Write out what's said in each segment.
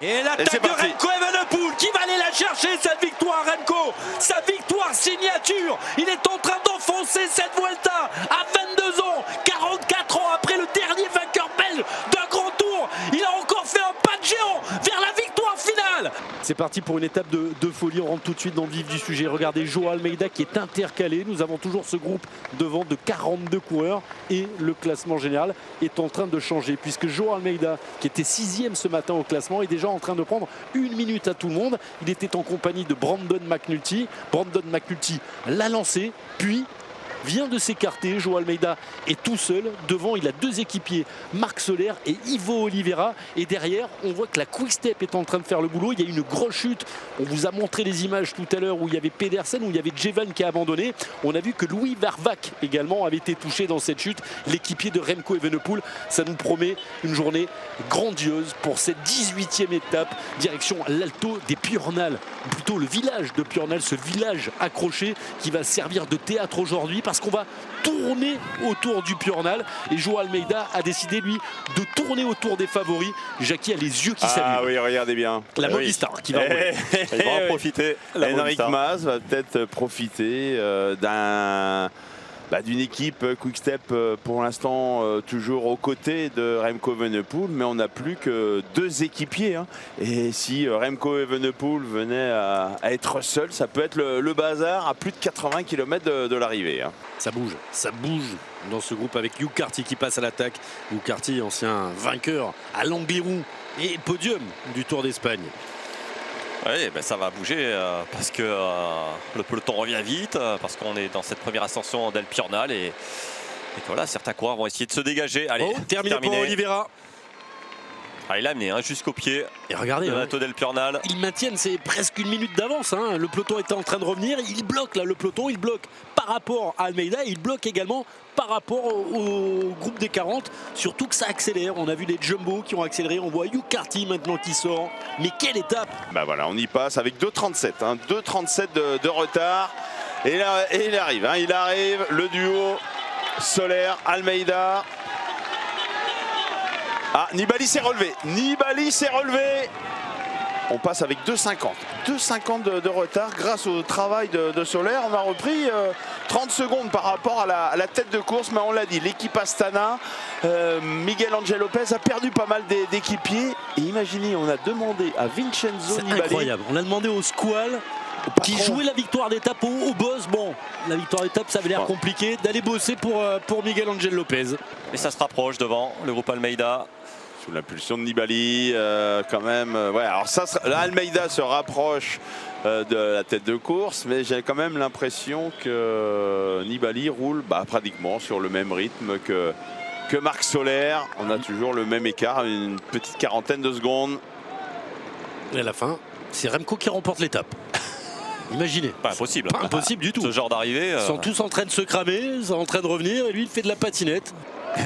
Et l'attaque de Remco Evenepoel qui va aller la chercher, cette victoire. Remco, sa victoire signature. Il est en train d'enfoncer cette Vuelta à 22 ans, 44 ans après le dernier vainqueur belge d'un grand tour. Il a encore fait un pas de géant vers la victoire finale. C'est parti pour une étape de folie. On rentre tout de suite dans le vif du sujet. Regardez Joao Almeida qui est intercalé. Nous avons toujours ce groupe devant de 42 coureurs et le classement général est en train de changer puisque Joao Almeida, qui était 6e ce matin au classement, est déjà en train de prendre une minute à tout le monde. Il était en compagnie de Brandon McNulty. Brandon McNulty l'a lancé, puis vient de s'écarter. Joao Almeida est tout seul. Devant, il a deux équipiers, Marc Soler et Ivo Oliveira. Et derrière, on voit que la Quick Step est en train de faire le boulot. Il y a une grosse chute. On vous a montré les images tout à l'heure où il y avait Pedersen, où il y avait Jevan qui a abandonné. On a vu que Louis Vervac également avait été touché dans cette chute. L'équipier de Remco Evenepoel. Ça nous promet une journée grandiose pour cette 18e étape. Direction l'Alto des Piornal. Ou plutôt le village de Piornal, ce village accroché qui va servir de théâtre aujourd'hui. Parce qu'on va tourner autour du Piornal et Joao Almeida a décidé lui de tourner autour des favoris. Jackie a les yeux qui s'allument. Ah oui, regardez bien. La Movistar qui va rouler. Il va en profiter. Henrik Mas va peut-être profiter d'une équipe Quick-Step pour l'instant toujours aux côtés de Remco Evenepoel, mais on n'a plus que deux équipiers. Hein. Et si Remco Evenepoel venait à être seul, ça peut être le bazar à plus de 80 km de l'arrivée. Hein. Ça bouge dans ce groupe avec Hugh Carty qui passe à l'attaque. Hugh Carty, ancien vainqueur à l'Angliru et podium du Tour d'Espagne. Oui, ben ça va bouger parce que le peloton revient vite, parce qu'on est dans cette première ascension d'El Piornal et voilà, certains coureurs vont essayer de se dégager. Allez, terminé pour Oliveira. Ah, il a amené jusqu'au pied. Et regardez, l'Alto d'El Piornal. Ils maintiennent, c'est presque une minute d'avance. Hein. Le peloton était en train de revenir. Il bloque là, le peloton, il bloque par rapport à Almeida. Il bloque également par rapport au groupe des 40. Surtout que ça accélère. On a vu les Jumbo qui ont accéléré. On voit Hugh Carty maintenant qui sort. Mais quelle étape! Bah voilà, on y passe avec 2,37. Hein. 2,37 de retard. Et là, il arrive. Hein. Il arrive, le duo Soler-Almeida. Ah, Nibali s'est relevé. On passe avec 2,50. 2,50 de retard grâce au travail de Soler. On a repris 30 secondes par rapport à la tête de course. Mais on l'a dit, l'équipe Astana, Miguel Angel Lopez a perdu pas mal d'équipiers. Et imaginez, on a demandé à Vincenzo Nibali. C'est incroyable. On a demandé au Squall qui jouait la victoire d'étape au boss. Bon, la victoire d'étape, ça avait l'air compliqué d'aller bosser pour Miguel Angel Lopez. Et ça se rapproche devant le groupe Almeida. Sous l'impulsion de Nibali, quand même. Ouais, alors ça, là, Almeida se rapproche de la tête de course, mais j'ai quand même l'impression que Nibali roule pratiquement sur le même rythme que Marc Soler. On a toujours le même écart, une petite quarantaine de secondes. Et à la fin, c'est Remco qui remporte l'étape. Imaginez. Pas impossible. Pas impossible du tout. Ce genre d'arrivée. Ils sont tous en train de se cramer, ils sont en train de revenir et lui il fait de la patinette.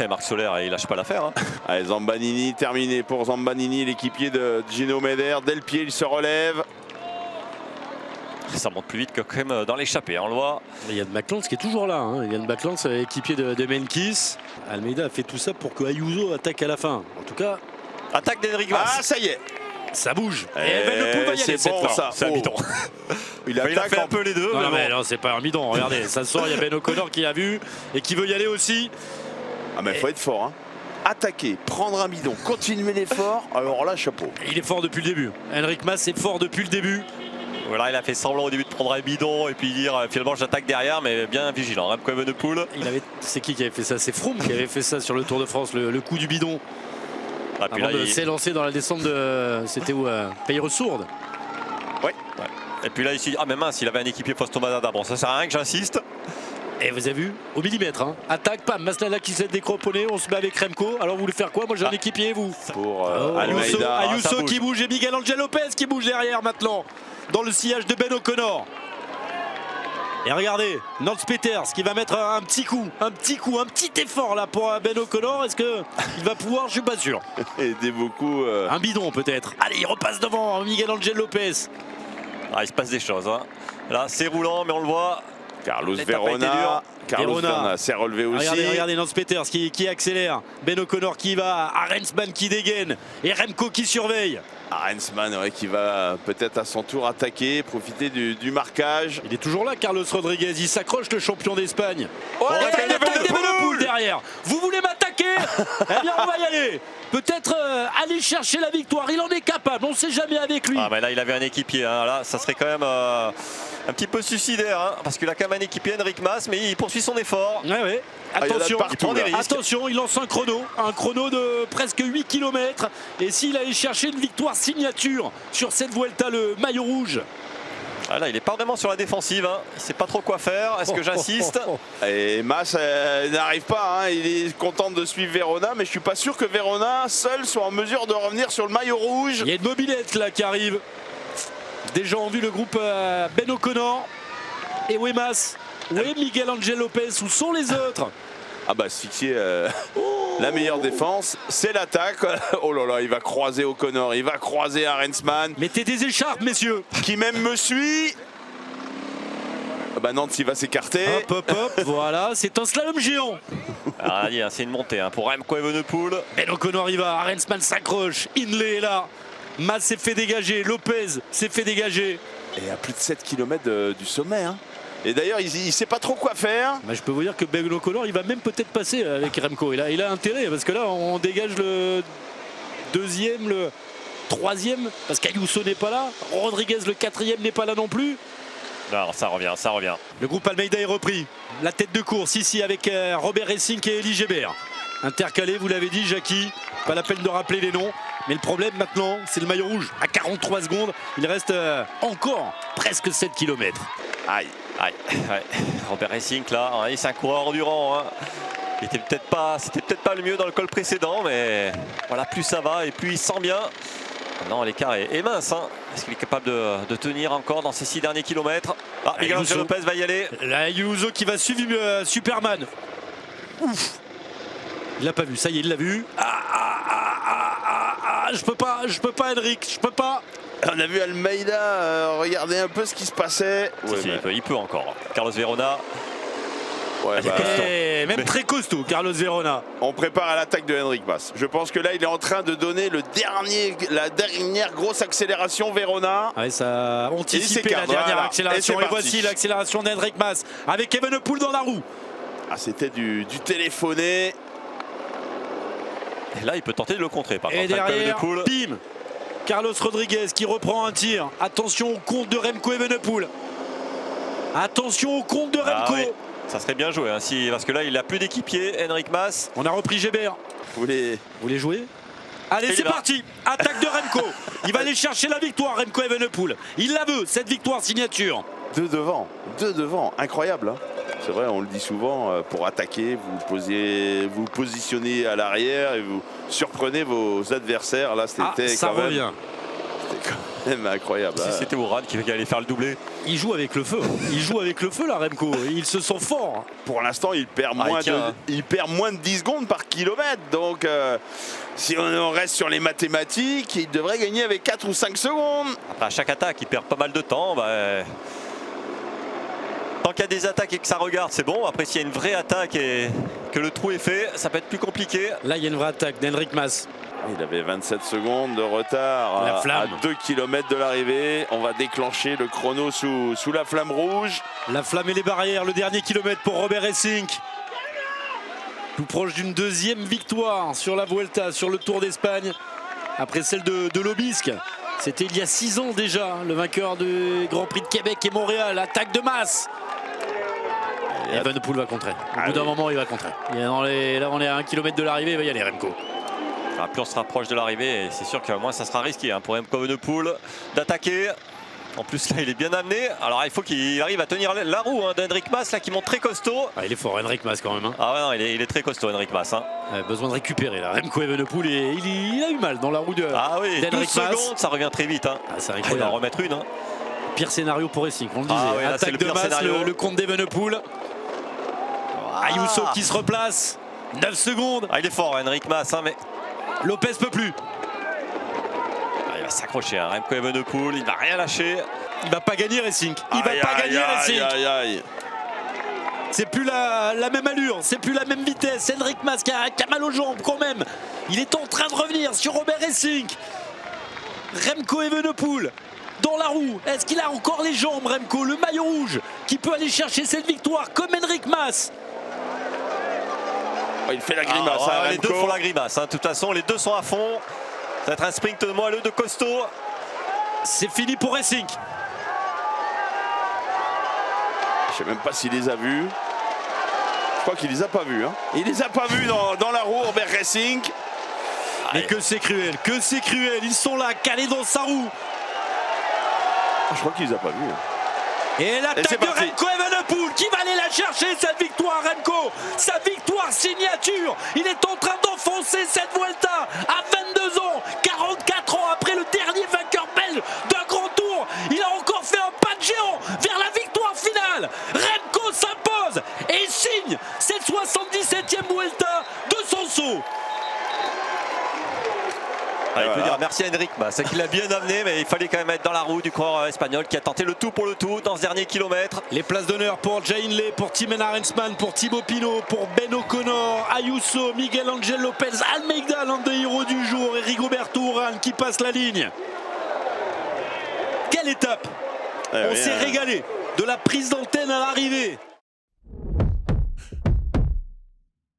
Et Marc Soler, il lâche pas l'affaire. Hein. Allez, Zambanini terminé pour Zambanini, l'équipier de Gino Meder. Dès le pied, il se relève. Ça monte plus vite que quand même dans l'échappée, on le voit. Il y a McLance qui est toujours là. Hein. Il y a McLance, équipier de Menkis. Almeida a fait tout ça pour que Ayuso attaque à la fin. En tout cas, attaque d'Henrik Mas. Ah, ça y est. Ça bouge. Et Evenepoel va y aller cette bon, fois. C'est un bidon. Il a fait un peu les deux. Non, mais non, c'est pas un bidon. Regardez, ça sort. Il y a Ben O'Connor qui a vu et qui veut y aller aussi. Ah mais il faut être fort. Hein. Attaquer, prendre un bidon, continuer l'effort. Alors là, chapeau. Il est fort depuis le début. Henrik Mas est fort depuis le début. Voilà, il a fait semblant au début de prendre un bidon et puis dire finalement j'attaque derrière, mais bien vigilant. Remco Evenepoel. C'est qui avait fait ça? C'est Froome qui avait fait ça sur le Tour de France, le coup du bidon. Ah, puis avant de s'élancer dans la descente de. C'était où Peyre-Sourde. Ouais. Et puis là ici, mais mince, il avait un équipier Postomadada. Bon, ça sert à rien que j'insiste. Et vous avez vu, au millimètre, hein. Attaque, pam, Maslala qui s'est décroponné, on se met avec Remco. Alors vous voulez faire quoi? Moi j'ai un équipier, vous. Pour Almeida. Ayuso qui bouge et Miguel Angel Lopez qui bouge derrière maintenant, dans le sillage de Ben O'Connor. Et regardez, Nance Peters qui va mettre un petit effort là pour Ben O'Connor. Est-ce qu'il va pouvoir? Je suis pas sûr. Aidez beaucoup. Un bidon peut-être. Allez, il repasse devant Miguel Angel Lopez. Ah, il se passe des choses. Hein. Là, c'est roulant, mais on le voit. Carlos L'étape a été dure. Verona. Carlos Verona s'est relevé aussi. Regardez Nance Peters qui accélère. Ben O'Connor qui va. Arensman qui dégaine. Et Remco qui surveille. Arensman qui va peut-être à son tour attaquer, profiter du marquage. Il est toujours là, Carlos Rodriguez. Il s'accroche, le champion d'Espagne. Oh, Et l'attaque de l'attaque Evenepoel d'Evenepoel derrière. Vous voulez m'attaquer? Eh bien, on va y aller. Peut-être aller chercher la victoire. Il en est capable. On ne sait jamais avec lui. Ah, mais là, il avait un équipier. Hein. Là, ça serait quand même un petit peu suicidaire. Hein, parce qu'il a quand même un équipier, Enric Mas, mais il poursuit son effort. Ouais. il y en a de Attention, partout, il prend des là. risques. attention, il lance un chrono de presque 8 km. Et s'il allait chercher une victoire signature sur cette Vuelta, le maillot rouge. Ah, là, il n'est pas vraiment sur la défensive. Hein. Il ne sait pas trop quoi faire. Est-ce que j'insiste? Et Mas n'arrive pas, hein. Il est content de suivre Verona, mais je suis pas sûr que Verona seul soit en mesure de revenir sur le maillot rouge. Il y a une mobilette là qui arrive. Déjà on vu le groupe Ben O'Connor et Wemas. Où est Miguel Angel Lopez? Où sont les autres? Ah bah asphyxier, la meilleure défense, c'est l'attaque. Oh là là, il va croiser O'Connor, il va croiser Arensman, Mettez des écharpes, messieurs. qui même me suit. Ah bah Nantes, il va s'écarter. Hop, voilà, c'est un slalom géant. Ah, c'est une montée hein, pour Remco Evenepoel. Ben O'Connor y va, Arensman s'accroche, Hindley est là. Mas s'est fait dégager, Lopez s'est fait dégager. Et à plus de 7 km du sommet. Hein. Et d'ailleurs, il sait pas trop quoi faire. Bah, je peux vous dire que Ben O'Connor il va même peut-être passer avec Remco. Il a intérêt parce que là on dégage le deuxième, le troisième, parce qu'Ayuso n'est pas là. Rodriguez le quatrième n'est pas là non plus. Non, ça revient. Le groupe Almeida est repris. La tête de course ici avec Robert Racing et Elie Gébert. Intercalé, vous l'avez dit, Jackie. Pas la peine de rappeler les noms. Mais le problème maintenant, c'est le maillot rouge. À 43 secondes, il reste encore presque 7 km. Aïe. Ouais. Robert Racing là, hein, c'est un coureur endurant. Hein. C'était peut-être pas le mieux dans le col précédent, mais voilà, plus ça va et plus il sent bien. Non, l'écart est mince. Hein. Est-ce qu'il est capable de tenir encore dans ces 6 derniers kilomètres? Ah, Miguel Angel Lopez va y aller. Là, Ayuso qui va suivre Superman. Ouf. Il l'a pas vu, ça y est, il l'a vu. Je peux pas, Henrik, je peux pas. On a vu Almeida regarder un peu ce qui se passait. Si, Ouais, si, mais- il peut encore. Carlos Verona. ouais, bah, Et même très costaud, Carlos Verona. on prépare à l'attaque de Enric Mas. Je pense que là, il est en train de donner la dernière grosse accélération Verona. Ouais, ça a anticipé s'écarte, la dernière voilà. accélération. Et Et c'est voici parti. l'accélération d'Henrik Mas avec Evenepoel dans la roue. Ah, c'était du téléphoné. Et là, il peut tenter de le contrer. Par Et contre, Remco derrière, Evenepoel. bim, Carlos Rodriguez qui reprend un tir. Attention au compte de Remco Evenepoel. Attention au compte de Ah Remco. oui, ça serait bien joué, hein, parce que là, il n'a plus d'équipier, Henrik Mas. On a repris Gébert. Vous voulez... Vous voulez jouer? Allez, Et c'est il va. parti. Attaque de Remco. Il va aller chercher la victoire, Remco Evenepoel. Il la veut, cette victoire signature. Deux devant, incroyable. Hein. C'est vrai, on le dit souvent, pour attaquer, vous positionnez à l'arrière et vous surprenez vos adversaires. Là, c'était ça quand même, revient. c'était quand même incroyable. Si hein. c'était Ouran qui allait faire le doublé. Il joue avec le feu. Il joue avec le feu, là, Remco. Il se sent fort. Pour l'instant, il perd, il perd moins de 10 secondes par kilomètre. Donc, si on reste sur les mathématiques, il devrait gagner avec 4 ou 5 secondes. Après, à chaque attaque, il perd pas mal de temps. Tant qu'il y a des attaques et que ça regarde, c'est bon. Après, s'il y a une vraie attaque et que le trou est fait, ça peut être plus compliqué. Là, il y a une vraie attaque d'Henrik Mas. Il avait 27 secondes de retard La à flamme. 2 km de l'arrivée. On va déclencher le chrono sous la flamme rouge. La flamme et les barrières, le dernier kilomètre pour Robert Racing. Tout proche d'une deuxième victoire sur la Vuelta, sur le Tour d'Espagne. Après celle de Lobisque. C'était il y a 6 ans déjà, le vainqueur du Grand Prix de Québec et Montréal. Attaque de masse. Et Evenepoel va contrer. Au bout d'un moment, il va contrer. Là, on est à 1 km de l'arrivée, il va y aller, Remco. Enfin, plus on se rapproche de l'arrivée, c'est sûr que moins ça sera risqué hein, pour Remco Evenepoel d'attaquer. En plus, là, il est bien amené. Alors, il faut qu'il arrive à tenir la roue hein, d'Henrik Mas, là, qui monte très costaud. Ah, il est fort, Henrik Mas, quand même. Hein. Ah ouais, non, il est très costaud, Henrik Mas. Hein. Besoin de récupérer, là. Remco Evenepoel, il a eu mal dans la roue Ah oui, 12 d'Henrik Mas. secondes, ça revient très vite. Hein. Ah, c'est Il va en incroyable. remettre une. Hein. Pire scénario pour Racing, on le disait. Ah ouais, là, c'est attaque le de pire masse, scénario. le compte d'Evenepoel. Ayuso qui se replace. 9 secondes. Ah, il est fort, Henrik Mas, hein, mais Lopez peut plus. ah, il va s'accrocher. Hein. Remco Evenepoel, il va rien lâcher. Il va pas gagner Racing. Il va pas gagner Racing. Aïe. C'est plus la même allure, c'est plus la même vitesse. Henrik Mas qui a mal aux jambes quand même. Il est en train de revenir sur Robert Racing. Remco Evenepoel dans la roue. Est-ce qu'il a encore les jambes, Remco, le maillot rouge, qui peut aller chercher cette victoire comme Henrik Mas? Il fait la grimace. Les deux font la grimace. De toute façon, les deux sont à fond. Ça va être un sprint moelleux de costaud. C'est fini pour Racing. Je sais même pas s'il les a vus. Je crois qu'il les a pas vus. Hein. Il les a pas vus dans la roue, Robert Racing. Mais que c'est cruel, que c'est cruel. Ils sont là, calés dans sa roue. Je crois qu'il les a pas vus. Hein. Et l'attaque de Remco Evenepoel qui va aller la chercher, cette victoire, Remco. Sa victoire signature. Il est en train d'enfoncer cette Vuelta à 22 ans, 44 ans après le dernier vainqueur belge d'un grand tour. Il a encore fait un pas de géant vers la victoire finale. Remco s'impose et signe cette 77e Vuelta de son saut. Il peut dire merci à Henrik Mas, c'est qu'il a bien amené, mais il fallait quand même être dans la roue du coureur espagnol qui a tenté le tout pour le tout dans ce dernier kilomètre. Les places d'honneur pour Jay Hindley, pour Tim Arensman, pour Thibaut Pinot, pour Ben O'Connor, Ayuso, Miguel Angel Lopez, Almeida, l'un des héros du jour, et Rigoberto Urán qui passe la ligne. Quelle étape! On s'est régalé de la prise d'antenne à l'arrivée.